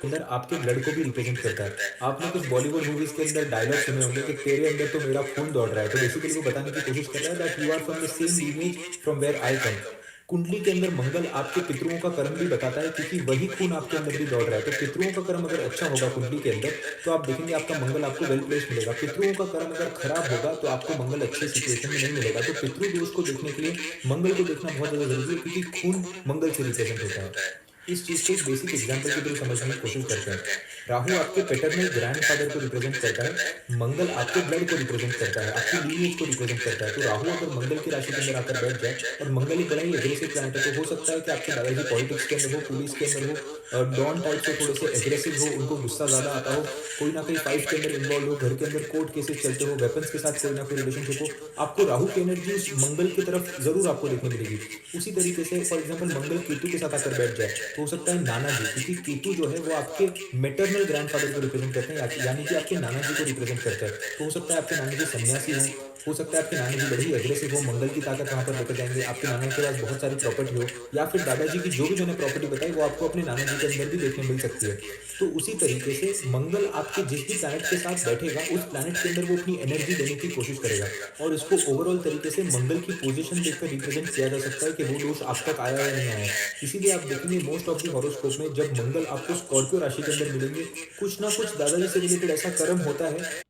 अंदर आपके ब्लड को भी रिप्रेजेंट करता है। आपने कुछ बॉलीवुड मूवीज़ के अंदर डायलॉग सुने होंगे कि तेरे अंदर तो मेरा खून दौड़ रहा है। तो बेसिकली वो बताने की कोशिश कर रहा है that you are from the same lineage from where I come. कुंडली के अंदर मंगल आपके पितरों का कर्म भी बताता है क्योंकि वही खून आपके अंदर भी दौड़ रहा है। तो पितरों का कर्म अगर अच्छा होगा कुंडली के अंदर, तो आप देखेंगे आपका मंगल आपको वेल प्लेस्ड मिलेगा। पितरों का कर्म अगर खराब होगा तो आपको मंगल अच्छे सिचुएशन में नहीं मिलेगा। तो पितृ दोष को देखने के लिए मंगल को देखना बहुत ज़्यादा ज़रूरी है क्योंकि खून मंगल से रिप्रेजेंट होता है। इस चीज़ को एक बेसिक एग्जांपल के थ्रू समझने की कोशिश करते हैं। राहु आपके पैटर्नल ग्रैंडफादर को रिप्रेजेंट करता है, मंगल आपके ब्लड को रिप्रेजेंट करता है, आपकी लीनिएज को रिप्रेजेंट करता है। तो राहु अगर मंगल की राशि के अंदर आकर बैठ जाए, और मंगल एक बड़ा ही एग्रेसिव प्लैनेट है, तो हो सकता है कि आपके दादाजी पॉलिटिक्स के अंदर हो, पुलिस के अंदर हो, डॉन टाइप से थोड़े से एग्रेसिव हो, उनको गुस्सा ज़्यादा आता हो, कोई ना कोई फाइट के अंदर इन्वॉल्व हो, घर के अंदर कोर्ट केसेस चलते हो, वेपन्स के साथ कोई ना कोई रिलेशनशिप हो, आपको राहु की एनर्जी उस मंगल की तरफ ज़रूर आपको देखने मिलेगी। उसी तरीके से फॉर एग्जाम्पल मंगल केतु के साथ आकर बैठ जाए, तो हो सकता है नाना जी, क्योंकि केतु जो है वो आपके मैटरनल ग्रैंडफादर को रिप्रेजेंट करते हैं, यानी कि आपके नाना जी को रिप्रेजेंट करता है। तो हो सकता है आपके नाना जी सन्यासी हों, हो सकता है आपके नाना जी बड़े ही एग्रेसिव हो, मंगल की ताकत वहाँ पर लेकर जाएँगे, आपके नाना के पास बहुत सारी प्रॉपर्टी हो, या फिर दादाजी की जो भी मैंने प्रॉपर्टी बताई वो आपको अपने नाना जी के अंदर भी देखने मिल सकती है। तो उसी तरीके से मंगल आपके जिस भी प्लैनेट के साथ बैठेगा, उस प्लैनेट के अंदर वो अपनी एनर्जी देने की कोशिश करेगा, और इसको ओवरऑल तरीके से मंगल की पोजीशन देखकर रिप्रेजेंट किया जा सकता है कि वो दोष आप तक आया या नहीं आया। इसीलिए आप देखेंगे मोस्ट ऑफ द हॉरोस्कोप में जब मंगल आपको स्कॉर्पियो राशि के अंदर मिलेंगे, कुछ ना कुछ दादाजी से रिलेटेड ऐसा कर्म होता है,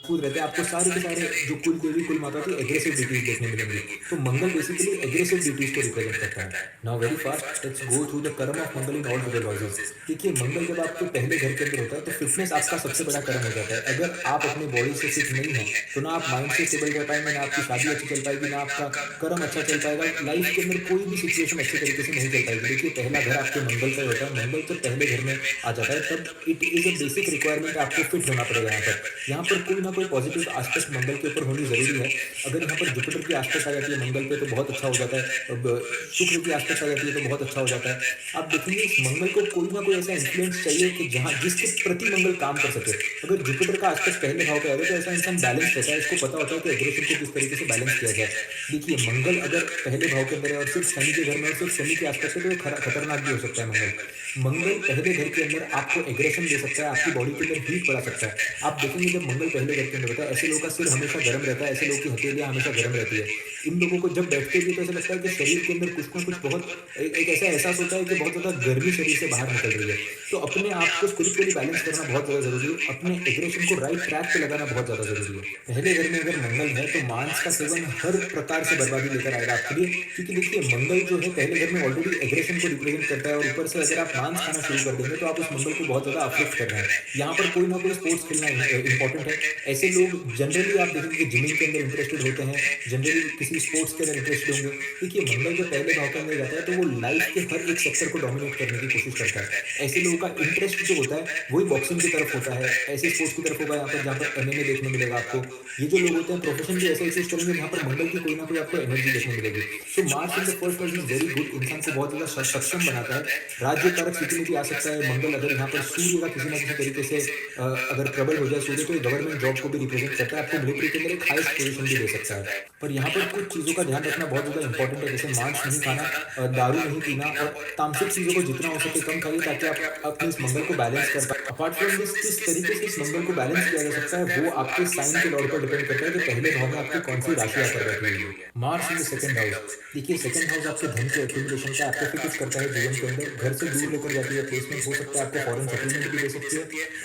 कूद रहते हैं, आपको सारे के सारे जो कुल देवी कुल माता की एग्रेसिव डिटीज देखने मिलेंगी। तो मंगल बेसिकली एग्रेसिव डिटीज को रिप्रेजेंट करता है। Now very fast let's go through the कर्म ऑफ मंगल इन ऑल न्यूमरोलॉजीज। देखिए मंगल जब आपके पहले घर के अंदर होता है तो फिटनेस आपका सबसे बड़ा कर्म हो जाता है। अगर आप अपनी बॉडी से फिट नहीं है तो ना आप माइंड से स्टेबल रह पाएंगे, ना आपकी शादी अच्छी चल पाएगी, ना आपका कर्म अच्छा चल पाएगा, लाइफ के अंदर कोई भी सिचुएशन अच्छे तरीके से नहीं चल पाएगी। देखिए पहला घर आपके मंगल का ही होता है, मंगल जब पहले घर में आ जाता है तब it is a basic requirement, आपको फिट होना पड़ेगा। यहाँ पर कोई ना कोई पॉजिटिव एस्पेक्ट मंगल के ऊपर होनी जरूरी है। अगर यहाँ पर जुपिटर की एस्पेक्ट आ जाती है मंगल पे तो बहुत अच्छा हो जाता है, अब शुक्र की एस्पेक्ट आ जाती है तो बहुत अच्छा हो जाता है। आप देखेंगे इस मंगल को कोई ना कोई ऐसा इन्फ्लुएंस चाहिए कि जहाँ जिसके प्रति मंगल काम कर सके। अगर जुपिटर का एस्पेक्ट पहले भाव पे आ जाए तो ऐसा इंसान बैलेंस रहता है, इसको पता होता है कि एग्रेशन को किस तरीके से बैलेंस किया जाए। देखिए मंगल अगर पहले भाव के अंदर है और सिर्फ शनि के घर में और सिर्फ शनि के एस्पेक्ट है तो ये खतरनाक भी हो सकता है। मंगल पहले घर के अंदर आपको एग्रेशन दे सकता है, आपकी बॉडी के अंदर हीट बढ़ा सकता है। आप देखेंगे जब मंगल पहले घर के अंदर होता है, ऐसे लोगों का सिर हमेशा गर्म रहता है, ऐसे लोगों की हथेलियां हमेशा गर्म रहती है। इन लोगों को जब बैठते भी तो ऐसा लगता है कि शरीर के अंदर कुछ ना कुछ बहुत एक ऐसा एहसास होता है कि बहुत ज्यादा गर्मी शरीर से बाहर निकल रही है। तो अपने आप को स्पिरिचुअली बैलेंस करना बहुत ज्यादा जरूरी है, अपने एग्रेशन को राइट ट्रैक पे लगाना बहुत ज्यादा जरूरी है। पहले घर में अगर मंगल है तो मांस का सेवन हर प्रकार से बर्बादी लेकर आएगा आपके लिए, क्योंकि देखिए मंगल जो है पहले घर में ऑलरेडी एग्रेशन को रिप्रेजेंट करता है, और ऊपर से अगर आप मांस खाना शुरू कर देंगे तो आप उस मंगल को बहुत ज्यादा अफेक्ट कर रहे हैं। यहाँ पर कोई ना कोई स्पोर्ट्स खेलना इंपॉर्टेंट है। ऐसे लोग जनरली आप देखेंगे कि जिमिंग के अंदर इंटरेस्टेड होते हैं, जनरली किसी स्पोर्ट्स के अंदर इंटरेस्टेड होंगे। देखिए मंगल जब पहले भाव के अंदर जाता है तो वो लाइफ के हर एक सेक्टर को डोमिनेट करने की कोशिश करता है। ऐसे लोगों का इंटरेस्ट जो होता है वही बॉक्सिंग की तरफ होता है, ऐसे स्पोर्ट्स की तरफ होगा यहाँ पर जहाँ पर एमएमए देखने मिलेगा आपको। ये जो लोग होते हैं प्रोफेशन भी ऐसे चूज करेंगे जहाँ पर मंगल की कोई ना कोई आपको एनर्जी देखने मिलेगी। तो Mars in the first house is very good, इंसान को बहुत ज्यादा सक्षम बनाता है। राज्य कारक स्थिति में भी आ सकता है मंगल, अगर यहाँ पर सूर्य का किसी ना किसी तरीके से अगर प्रबल हो जाए सूर्य तो गवर्नमेंट जॉब को भी रिप्रेजेंट करता है, आपको मिलिट्री के अंदर एक हाईएस्ट पोजीशन भी दे सकता है। पर यहाँ पर कुछ चीजों का ध्यान रखना बहुत ज्यादा इंपॉर्टेंट है, जैसे मांस नहीं खाना, दारू नहीं पीना, और तामसिक चीजों को जितना हो सके कम खाइए ताकि आप अपने इस मंगल को बैलेंस कर पाए। अपार्ट फ्रॉम दिस किस तरीके से इस मंगल को बैलेंस किया जा सकता है वो आपके साइन के लॉर्ड पर डिपेंड करता है कि पहले भाव में आपकी कौन सी राशि आकर बैठी हुई है। Mars in the second house, देखिए सेकंड हाउस आपके धन के एक्यूमुलेशन का एक्टिविटीज करता है जीवन के अंदर, घर से दूर लेकर जाती है, प्लेसमेंट हो सकता है, आपको फॉरेन सेटलमेंट भी दे सकती है,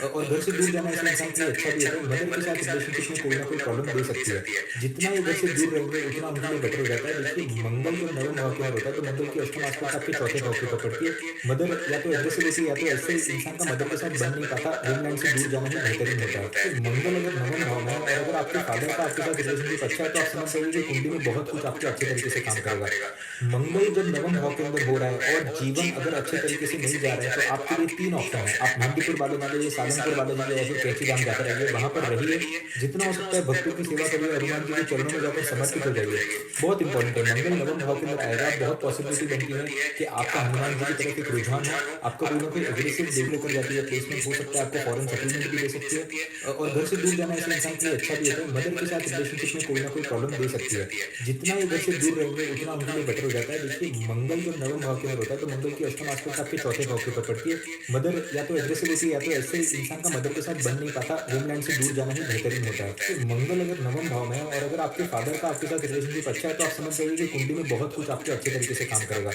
और घर से दूर जाना ऐसे इंसान के लिए अच्छा भी है। मदर के साथ रिलेशनशिप में कोई ना कोई प्रॉब्लम दे सकती है, जितना ये घर से दूर रहेंगे उतना उनके लिए बेटर हो जाता है। देखिए मंगल जब नवम भाव के अंदर होता है तो मंगल की अष्टम आसपास आपके चौथे भाव के ऊपर पड़ती है। मदर या तो एग्रेसिव होती है या तो ऐसे इंसान का मदर के साथ बन नहीं पाता, होमलैंड से दूर जाना ही बेहतरीन होता है। तो मंगल अगर नवम भाव में है और अगर आपके फादर का आपके साथ रिलेशनशिप अच्छा है तो आप समझ सकते कि कुंडली में बहुत कुछ आपके अच्छे तरीके से काम करेगा। मंगल जब नवम भाव के अंदर हो रहा है और जीवन अगर अच्छे तरीके से नहीं जा रहा है तो आपके लिए तीन ऑप्शन है, आप मेहंदीपुर वाले मान लीजिए, सालनपुर वाले मान लीजिए, या फिर कैची धाम जाकर रहिए, वहां पर रहिए, जितना हो सकता है भक्तों की सेवा करिए, हनुमान जी के चरणों में जाकर समर्पित हो जाइए। जाइए। बहुत इंपॉर्टेंट है, मंगल नवम भाव के अंदर आएगा, बहुत पॉसिबिलिटी बनती है कि आपका हनुमान जी की तरफ एक रुझान हो, आपका कोई ना कोई एग्रेसिव देवी लेकर जाती है, प्लेसमेंट हो सकता है, आपको फॉरेन सेटलमेंट भी दे सकती है, और घर से दूर जाना ऐसे इंसान के लिए अच्छा भी होता है। मदर के साथ रिलेशनशिप में कोई ना कोई प्रॉब्लम दे सकती है। जितना ये घर से दूर रहेंगे उतना उनके लिए बेटर हो जाता है। देखिए, मंगल जब नवम भाव के अंदर होता है तो मंगल की अष्टम आस्पेक्ट आपके चौथे भाव के ऊपर पड़ती है। मदर या तो एग्रेसिव होती है, या तो ऐसे इंसान का मदर के साथ बन नहीं पाता, होमलैंड से दूर जाना ही बेहतरीन होता है। तो मंगल अगर नवम भाव में है और अगर आपके फादर का आपके साथ रिलेशनशिप अच्छा है, तो आप समझ जाइए कि कुंडली में बहुत कुछ आपके अच्छे तरीके से काम करेगा।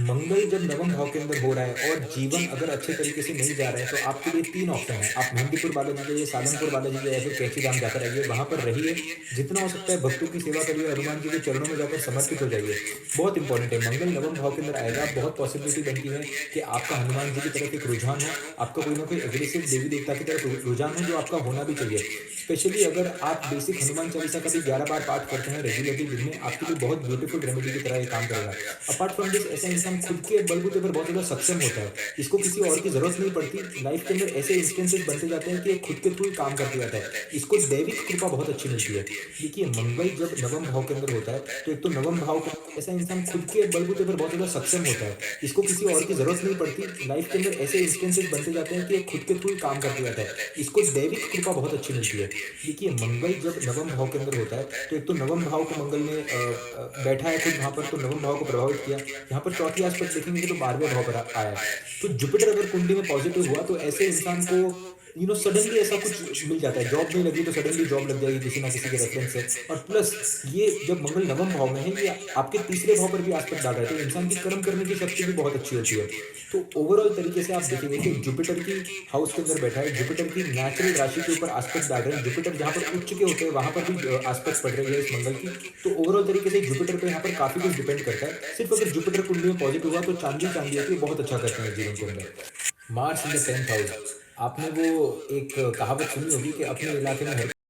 मंगल जब नवम भाव के अंदर हो रहा है और जीवन अगर अच्छे तरीके से नहीं जा रहा है, तो आपके लिए 3 ऑप्शन है। आप मेहंदीपुर बालाजी जाइए, सालंगपुर बालाजी जाइए, या फिर कैंची धाम जाकर आइए, वहाँ पर रहिए। जितना हो सकता है भक्तों की सेवा करिए, हनुमान जी के चरणों में जाकर समर्पित हो जाइए। बहुत इंपॉर्टेंट है, मंगल नवम भाव के अंदर आएगा, बहुत पॉसिबिलिटी बनती है कि आपका हनुमान जी की तरफ एक रुझान हो, आपका कोई ना कोई एग्रेसिव देवी देवता की तरफ रुझान हो, जो आपका होना भी चाहिए। स्पेशली अगर आप बेसिक हनुमान चालीसा का भी 11 बार पाठ करते हैं रेगुलरली दिन में, आपके लिए बहुत ब्यूटीफुल रेमेडी की तरह ये काम करेगा। अपार्ट फ्रॉम दिस, ऐसा इंसान खुद के बलबूते पर बहुत ज़्यादा सक्षम होता है, इसको किसी और की ज़रूरत नहीं पड़ती। लाइफ के अंदर ऐसे इंस्टेंसेस बनते जाते हैं कि ये खुद के थ्रू ही काम करते जाता है, इसको दैविक कृपा बहुत अच्छी मिलती है। देखिए, मंगल जब नवम भाव के अंदर होता है, तो एक तो नवम भाव को ऐसा इंसान खुद के बलबूते पर बहुत ज़्यादा सक्षम होता है, इसको किसी और की ज़रूरत नहीं पड़ती। लाइफ के अंदर ऐसे इंस्टेंसेस बनते जाते हैं कि ये खुद के थ्रू ही काम करते जाता है, इसको दैविक कृपा बहुत अच्छी मिलती है। देखिए, मंगल जब नवम भाव के अंदर होता है, तो एक तो नवम भाव को मंगल ने बैठा है खुद वहाँ पर, तो नवम भाव को प्रभावित किया। यहाँ पर चौथी आस्पेक्ट देखेंगे तो 12वें भाव पर आया है। तो जुपिटर अगर कुंडली में पॉजिटिव हुआ, तो ऐसे इंसान को सडनली ऐसा कुछ मिल जाता है। जॉब नहीं लगी तो सडनली जॉब लग जाएगी किसी ना किसी के रेफरेंस से। और प्लस ये जब मंगल नवम भाव में है, ये आपके तीसरे भाव पर भी आस्पेक्ट डाल रहा है, तो इंसान की कर्म करने की शक्ति भी बहुत अच्छी होती है। तो ओवरऑल तरीके से आप देखेंगे कि जुपिटर की हाउस के अंदर बैठा है, जुपिटर की नेचुरल राशि के ऊपर आस्पेक्ट डाल रहे हैं, जुपिटर जहाँ पर उच्च के होते हैं वहां पर भी आस्पेक्ट पड़ रही है इस मंगल की। तो ओवरऑल तरीके से जुपिटर पे यहाँ पर काफी कुछ डिपेंड करता है। सिर्फ अगर जुपिटर कुंडली में पॉजिटिव हुआ, तो चांदी चांदी है कि बहुत अच्छा करते हैं जीवन के अंदर। Mars in the 10th house, आपने वो एक कहावत सुनी होगी कि अपने इलाके में हर